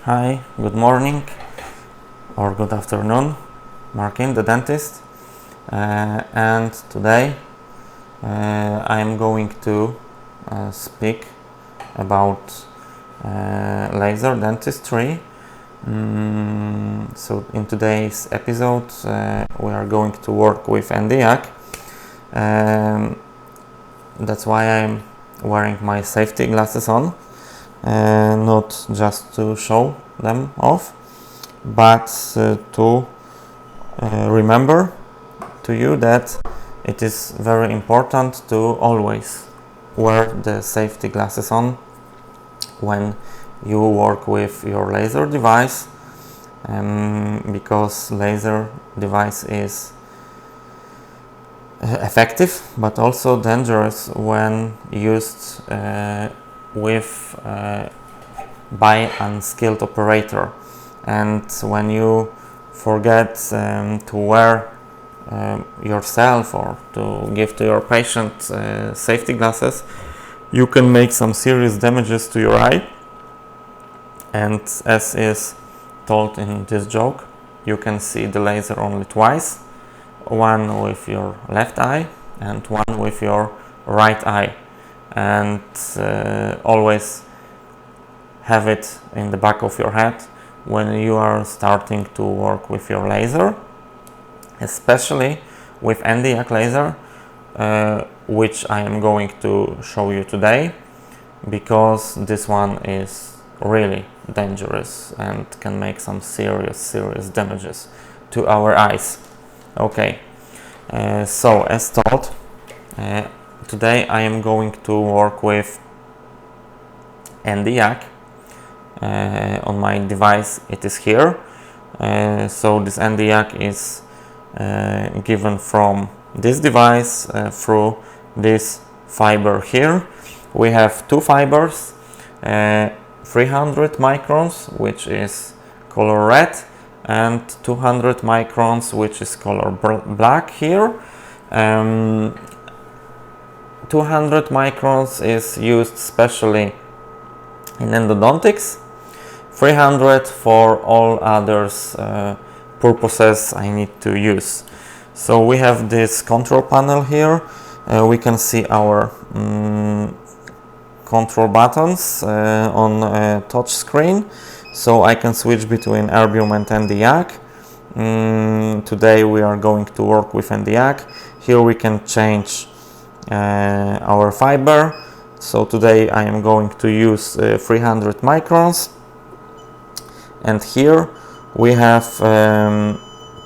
Hi, good morning or good afternoon, Martin, the dentist, and today I am going to speak about laser dentistry. So in today's episode we are going to work with YAG. That's why I'm wearing my safety glasses on. Not just to show them off, but to remember to you that it is very important to always wear the safety glasses on when you work with your laser device, because laser device is effective but also dangerous when used with by unskilled operator, and when you forget to wear yourself or to give to your patient safety glasses, you can make some serious damages to your eye. And as is told in this joke, you can see the laser only twice, one with your left eye and one with your right eye. And always have it in the back of your head when you are starting to work with your laser, especially with YAG laser, which I am going to show you today, because this one is really dangerous and can make some serious damages to our eyes. Okay, so as told, today I am going to work with YAG. On my device it is here. So this YAG is given from this device through this fiber here. We have two fibers, 300 microns, which is color red, and 200 microns, which is color black here. 200 microns is used specially in endodontics, 300 for all others purposes I need to use. So we have this control panel here. We can see our control buttons on a touch screen, so I can switch between erbium and YAG. Today we are going to work with YAG. Here we can change our fiber. So today I am going to use 300 microns, and here we have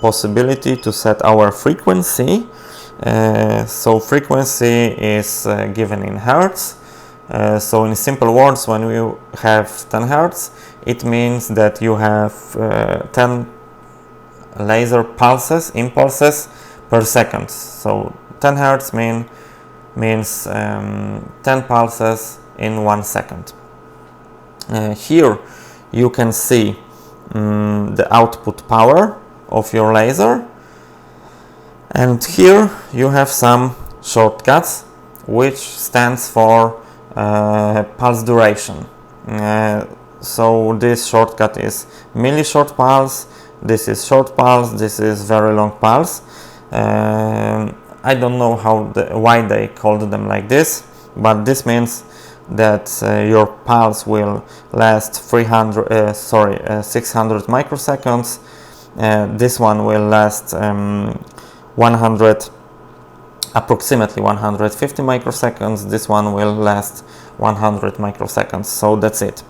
possibility to set our frequency. So frequency is given in hertz. So in simple words, when you have 10 hertz, it means that you have 10 laser impulses per second. So 10 hertz means 10 pulses in 1 second. Here you can see the output power of your laser, and here you have some shortcuts which stands for pulse duration. So this shortcut is milli short pulse, this is short pulse, this is very long pulse. I don't know why they called them like this, but this means that your pulse will last 600 microseconds. This one will last approximately 150 microseconds. This one will last 100 microseconds. So that's it.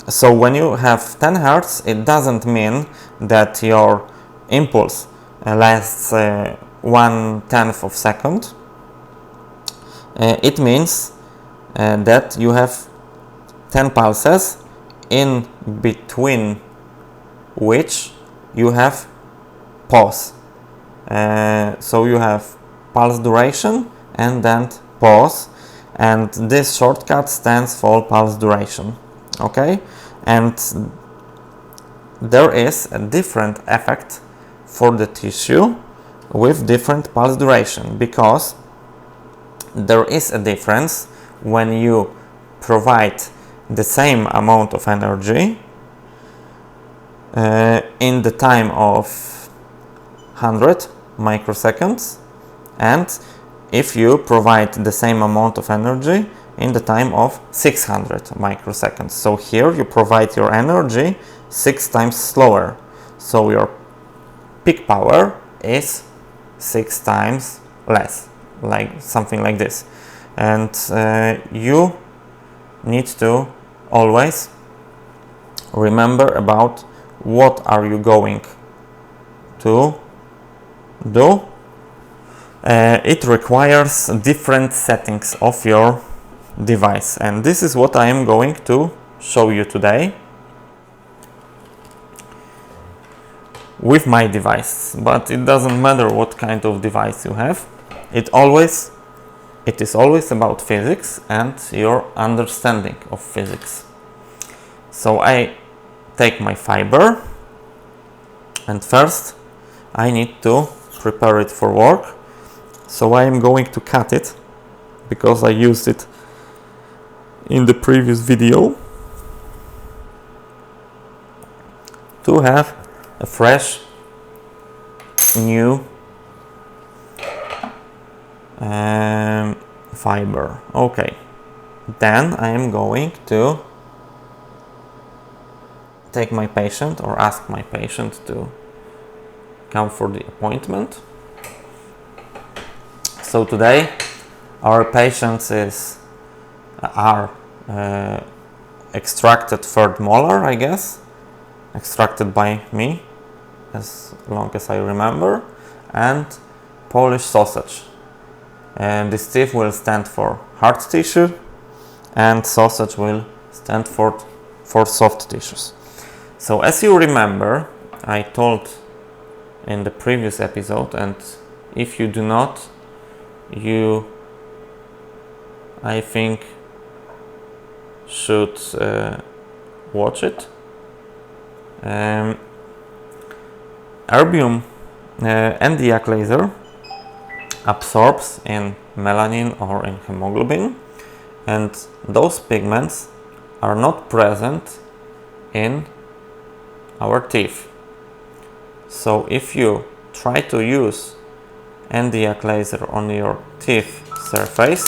So when you have 10 hertz, it doesn't mean that your impulse lasts 1/10 of second. It means that you have 10 pulses in between which you have pause. So you have pulse duration and then pause, and this shortcut stands for pulse duration. Okay, and there is a different effect for the tissue with different pulse duration, because there is a difference when you provide the same amount of energy in the time of 100 microseconds, and if you provide the same amount of energy in the time of 600 microseconds. So here you provide your energy 6 times slower. So your peak power is 6 times less, like something like this. And you need to always remember about what are you going to do. It requires different settings of your device, and this is what I am going to show you today with my device. But it doesn't matter what kind of device you have, it is always about physics and your understanding of physics. So I take my fiber, and first I need to prepare it for work. So I am going to cut it because I used it in the previous video to have a fresh new fiber. Okay, then I am going to take my patient, or ask my patient to come for the appointment. So today our patients are extracted third molar, I guess, extracted by me as long as I remember, and Polish sausage. And this teeth will stand for hard tissue and sausage will stand for soft tissues. So as you remember, I told in the previous episode, and if you do not, you, I think, should watch it. Erbium Nd:YAG laser absorbs in melanin or in hemoglobin, and those pigments are not present in our teeth. So if you try to use Nd:YAG laser on your teeth surface,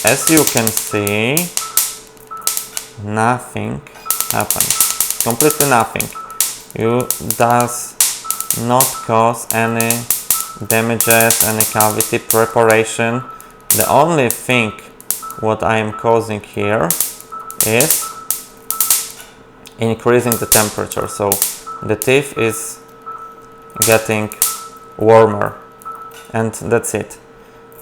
as you can see, nothing happens, completely nothing. You does not cause any damages, any cavity preparation. The only thing what I am causing here is increasing the temperature, so the teeth is getting warmer, and that's it.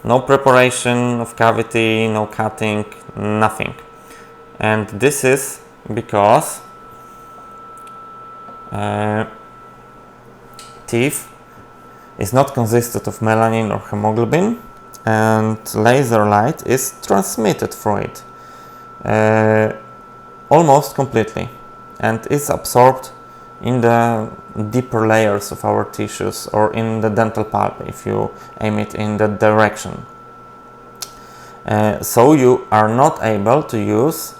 No preparation of cavity, no cutting, nothing. And this is because teeth is not consisted of melanin or hemoglobin, and laser light is transmitted through it almost completely, and is absorbed in the deeper layers of our tissues or in the dental pulp if you aim it in that direction. So you are not able to use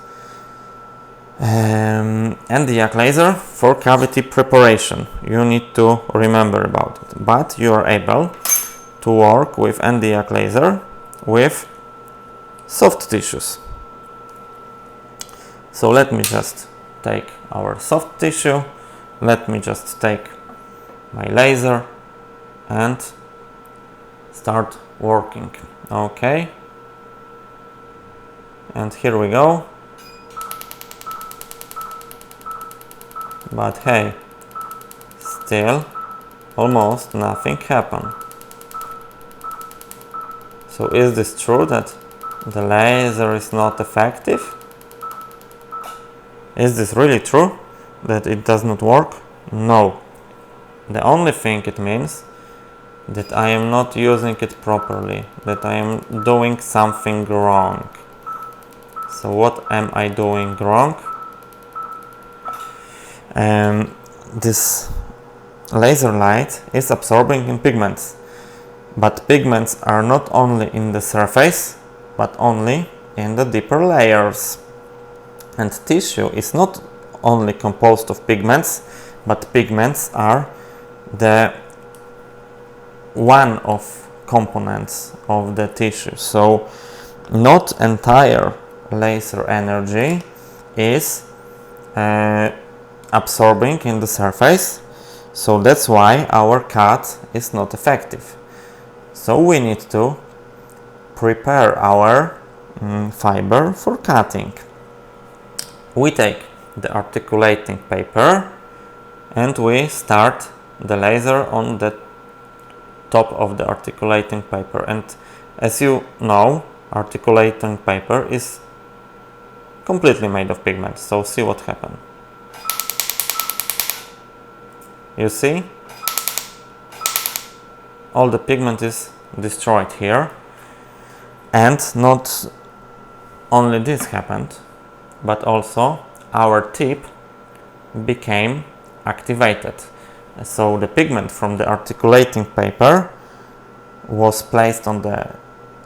Nd:YAG laser for cavity preparation. You need to remember about it, but you are able to work with Nd:YAG laser with soft tissues. So let me just take our soft tissue, let me just take my laser and start working. Okay, and here we go. But hey, still almost nothing happened. So is this true that the laser is not effective? Is this really true that it does not work? No. The only thing it means that I am not using it properly, that I am doing something wrong. So what am I doing wrong? This laser light is absorbing in pigments, but pigments are not only in the surface, but only in the deeper layers. And tissue is not only composed of pigments, but pigments are the one of components of the tissue. So not entire laser energy is absorbing in the surface, so that's why our cut is not effective. So we need to prepare our fiber for cutting. We take the articulating paper and we start the laser on the top of the articulating paper, and as you know, articulating paper is completely made of pigments. So see what happens. You see, all the pigment is destroyed here, and not only this happened, but also our tip became activated. So the pigment from the articulating paper was placed on the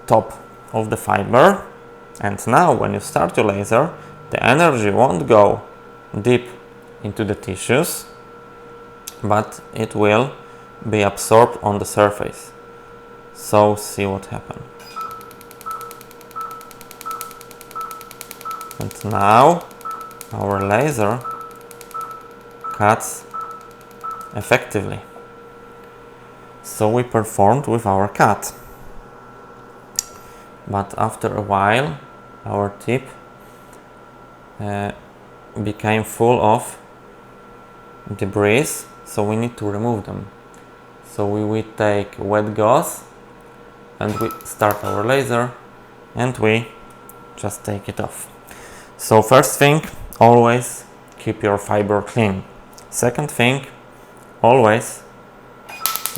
top of the fiber, and now when you start your laser, the energy won't go deep into the tissues, but it will be absorbed on the surface. So see what happens. And now our laser cuts effectively. So we performed with our cut. But after a while, our tip became full of debris, so we need to remove them. So we will take wet gauze and we start our laser and we just take it off. So first thing, always keep your fiber clean. Second thing, always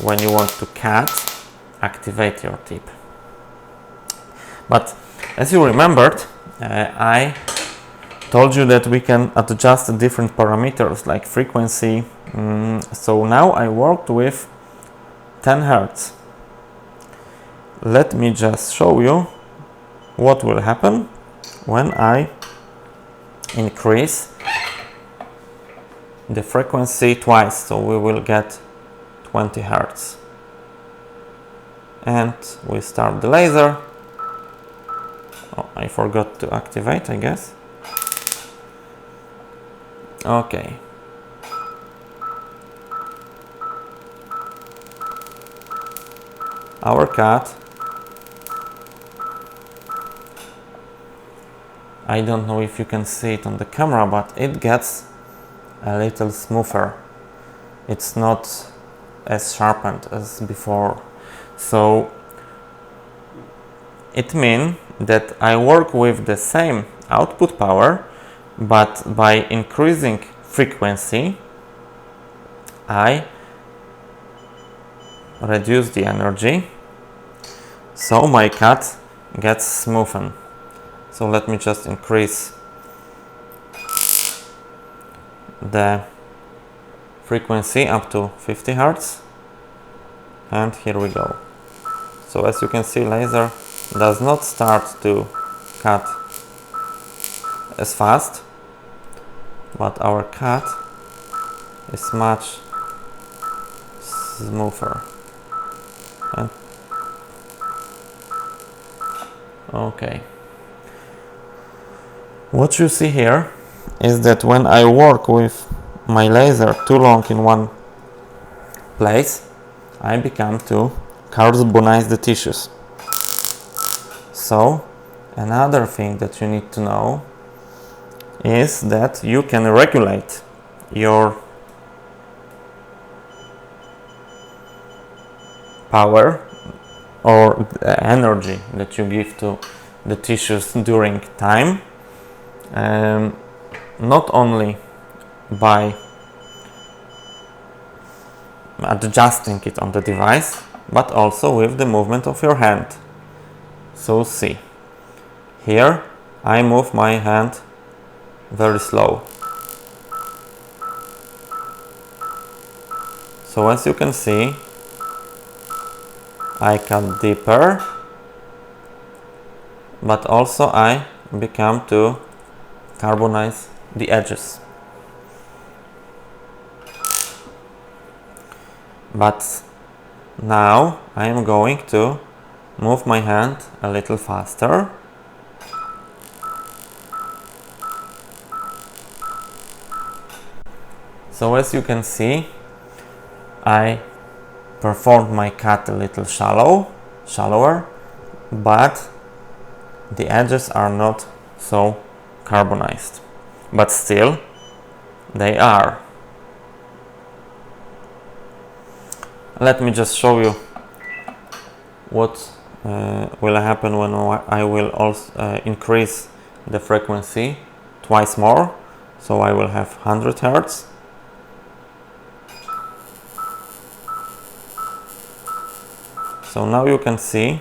when you want to cut, activate your tip. But as you remembered, I told you that we can adjust different parameters like frequency. So now I worked with 10 Hz. Let me just show you what will happen when I increase the frequency twice. So we will get 20 Hz. And we start the laser. Oh, I forgot to activate, I guess. Okay. Our cut, I don't know if you can see it on the camera, but it gets a little smoother. It's not as sharpened as before. So it means that I work with the same output power, but by increasing frequency, I reduce the energy, so my cut gets smoothened. So let me just increase the frequency up to 50 Hz, and here we go. So as you can see, laser does not start to cut as fast, but our cut is much smoother. And okay, what you see here is that when I work with my laser too long in one place, I become to carbonize the tissues. So another thing that you need to know is that you can regulate your power or the energy that you give to the tissues during time, not only by adjusting it on the device, but also with the movement of your hand. So see, here I move my hand very slow. So as you can see, I cut deeper but also I become to carbonize the edges. But now I am going to move my hand a little faster. So as you can see, I performed my cut a little shallower, but the edges are not so carbonized, but still they are. Let me just show you what will happen when I will also increase the frequency twice more. So I will have 100 Hz. So now you can see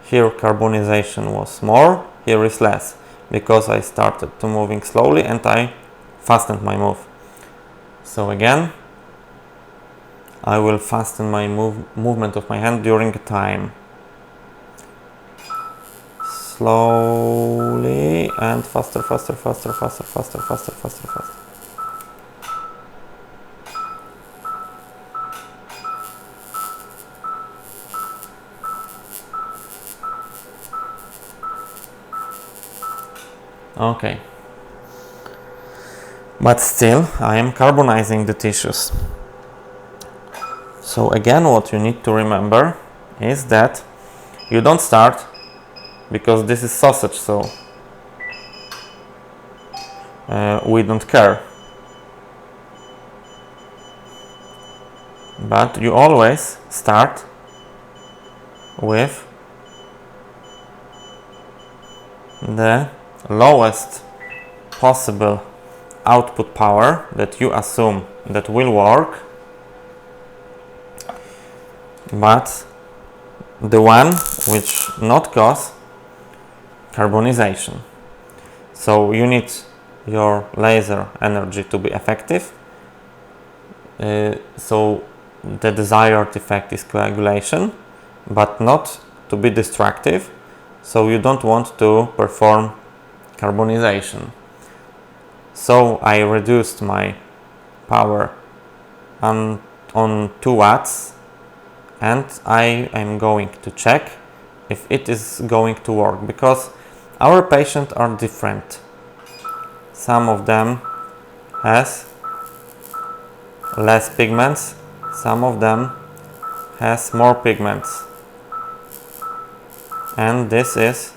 here carbonization was more, here is less, because I started to moving slowly and I fastened my move. So again, I will fasten my movement of my hand during time. Slowly and faster, faster, faster, faster, faster, faster, faster, faster. Okay. But still, I am carbonizing the tissues. So again, what you need to remember is that you don't start, because this is sausage, so we don't care. But you always start with the lowest possible output power that you assume that will work, but the one which not cause carbonization. So you need your laser energy to be effective, so the desired effect is coagulation, but not to be destructive, so you don't want to perform carbonization. So I reduced my power on 2 watts, and I am going to check if it is going to work, because our patients are different. Some of them has less pigments, some of them has more pigments, and this is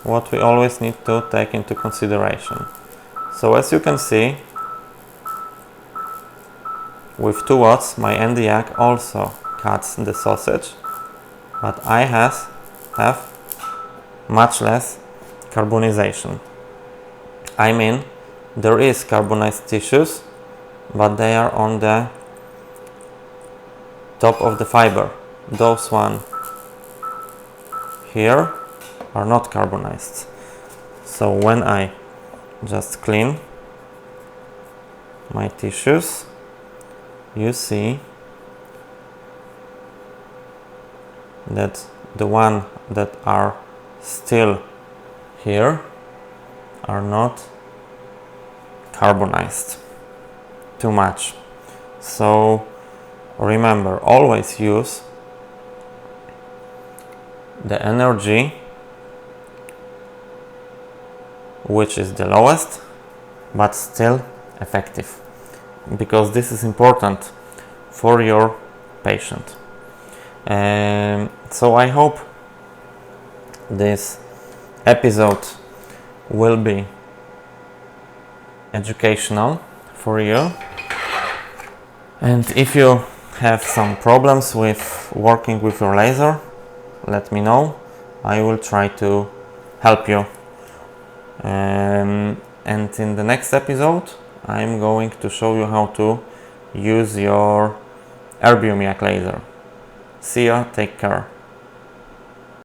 what we always need to take into consideration. So as you can see, with 2 watts my YAG also cuts the sausage, but I have much less carbonization. I mean, there is carbonized tissues, but they are on the top of the fiber. Those one here are not carbonized. So when I just clean my tissues, you see that the one that are still here are not carbonized too much. So remember, always use the energy which is the lowest but still effective, because this is important for your patient. So I hope this episode will be educational for you, and if you have some problems with working with your laser, let me know. I will try to help you. And in the next episode I'm going to show you how to use your erbium YAG laser. See ya, take care.